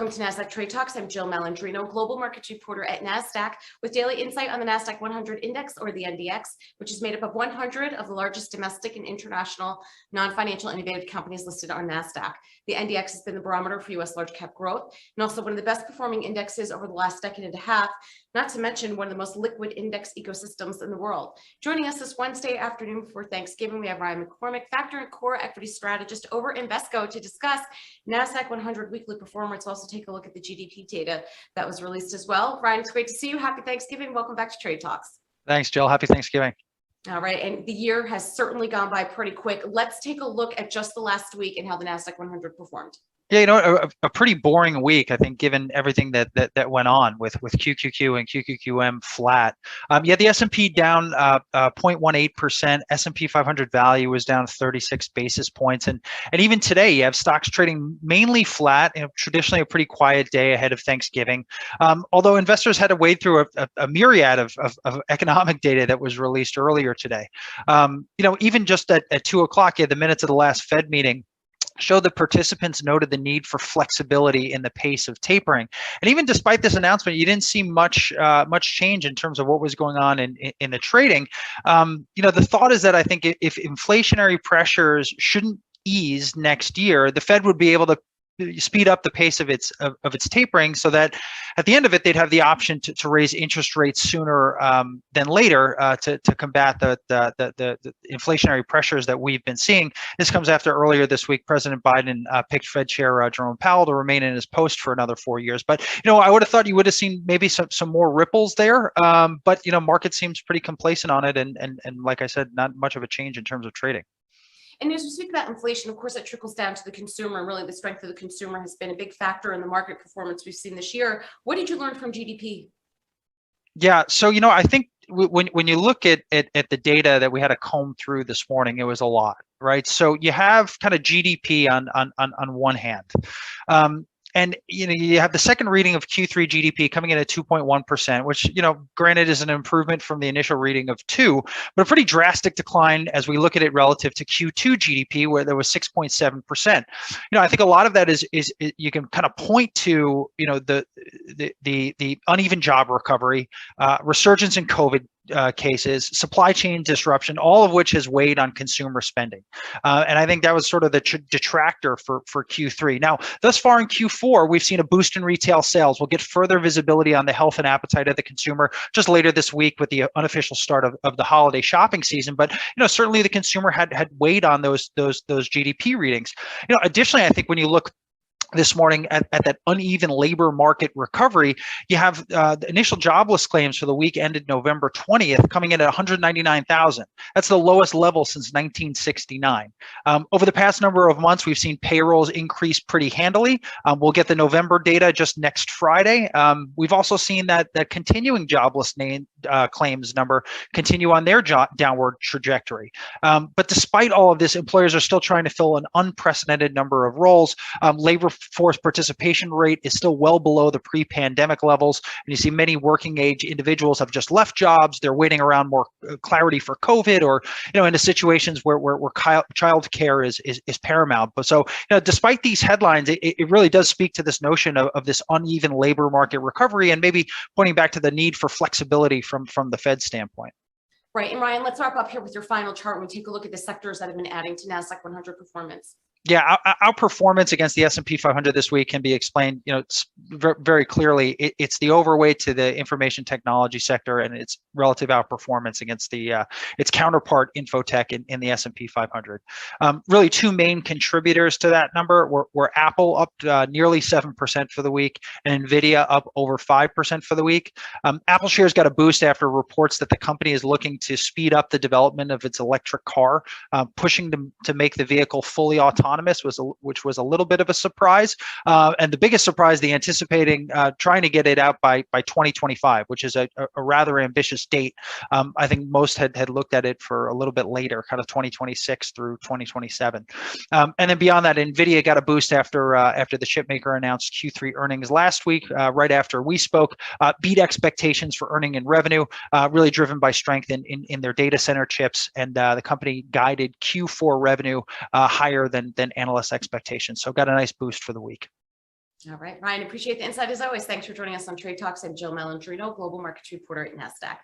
Welcome to Nasdaq Trade Talks. I'm Jill Malandrino, global markets reporter at Nasdaq, with daily insight on the Nasdaq-100 index, or the NDX, which is made up of 100 of the largest domestic and international non-financial innovative companies listed on Nasdaq. The NDX has been the barometer for U.S. large cap growth and also one of the best performing indexes over the last decade and a half, not to mention one of the most liquid index ecosystems in the world. Joining us this Wednesday afternoon before Thanksgiving, we have Ryan McCormack, factor and core equity strategist over Invesco, to discuss Nasdaq-100 weekly performance. We'll also take a look at the GDP data that was released as well. Ryan, it's great to see you. Happy Thanksgiving. Welcome back to Trade Talks. Thanks, Jill. Happy Thanksgiving. All right, and the year has certainly gone by pretty quick. Let's take a look at just the last week and how the Nasdaq-100 performed. Yeah, you know, a pretty boring week, I think, given everything that went on with QQQ and QQQM flat. Yeah, the S&P down 0.18%. S&P 500 value was down 36 basis points, and even today you have stocks trading mainly flat. You know, traditionally a pretty quiet day ahead of Thanksgiving. Although investors had to wade through a myriad of economic data that was released earlier today. You know, even just at 2 o'clock, you had the minutes of the last Fed meeting showed that participants noted the need for flexibility in the pace of tapering. And even despite this announcement, you didn't see much change in terms of what was going on in the trading. You know, the thought is that I think if inflationary pressures shouldn't ease next year, the Fed would be able to speed up the pace of its tapering, so that at the end of it, they'd have the option to raise interest rates sooner than later to combat the inflationary pressures that we've been seeing. This comes after earlier this week, President Biden picked Fed Chair Jerome Powell to remain in his post for another 4 years. But you know, I would have thought you would have seen maybe some more ripples there. But you know, market seems pretty complacent on it, and like I said, not much of a change in terms of trading. And as we speak about inflation, of course, that trickles down to the consumer, and really the strength of the consumer has been a big factor in the market performance we've seen this year. What did you learn from GDP? Yeah, so you know, I think when you look at the data that we had to comb through this morning, it was a lot, right? So you have kind of GDP on one hand. And you know, you have the second reading of Q3 GDP coming in at 2.1%, which, you know, granted is an improvement from the initial reading of 2, but a pretty drastic decline as we look at it relative to Q2 GDP, where there was 6.7%. You know, I think a lot of that is you can kind of point to, you know, the uneven job recovery, resurgence in COVID cases, supply chain disruption, all of which has weighed on consumer spending. And I think that was sort of the detractor for Q3. Now, thus far in Q4, we've seen a boost in retail sales. We'll get further visibility on the health and appetite of the consumer just later this week with the unofficial start of the holiday shopping season. But, you know, certainly the consumer had weighed on those GDP readings. You know, additionally, I think when you look this morning at that uneven labor market recovery, you have the initial jobless claims for the week ended November 20th coming in at 199,000. That's the lowest level since 1969. Over the past number of months, we've seen payrolls increase pretty handily. We'll get the November data just next Friday. We've also seen that continuing jobless claims number continue on their downward trajectory. But despite all of this, employers are still trying to fill an unprecedented number of roles. Labor force participation rate is still well below the pre-pandemic levels, and you see many working age individuals have just left jobs. They're waiting around more clarity for COVID, or you know, into situations where child care is paramount. But so, you know, despite these headlines, it really does speak to this notion of this uneven labor market recovery, and maybe pointing back to the need for flexibility from the Fed standpoint. Right, and Ryan, let's wrap up here with your final chart and we take a look at the sectors that have been adding to Nasdaq-100 performance. Yeah, our performance against the S&P 500 this week can be explained, you know, very clearly. It's the overweight to the information technology sector and its relative outperformance against its counterpart infotech in the S&P 500. Really, two main contributors to that number were Apple up nearly 7% for the week, and Nvidia up over 5% for the week. Apple shares got a boost after reports that the company is looking to speed up the development of its electric car, pushing to make the vehicle fully autonomous, which was a little bit of a surprise. And the biggest surprise, the anticipating trying to get it out by 2025, which is a rather ambitious date. I think most had looked at it for a little bit later, kind of 2026 through 2027. And then beyond that, Nvidia got a boost after the chipmaker announced Q3 earnings last week, right after we spoke, beat expectations for earning and revenue, really driven by strength in their data center chips, and the company guided Q4 revenue higher than analyst expectations. So got a nice boost for the week. All right, Ryan, appreciate the insight as always. Thanks for joining us on Trade Talks. I'm Jill Malandrino, Global Markets Reporter at Nasdaq.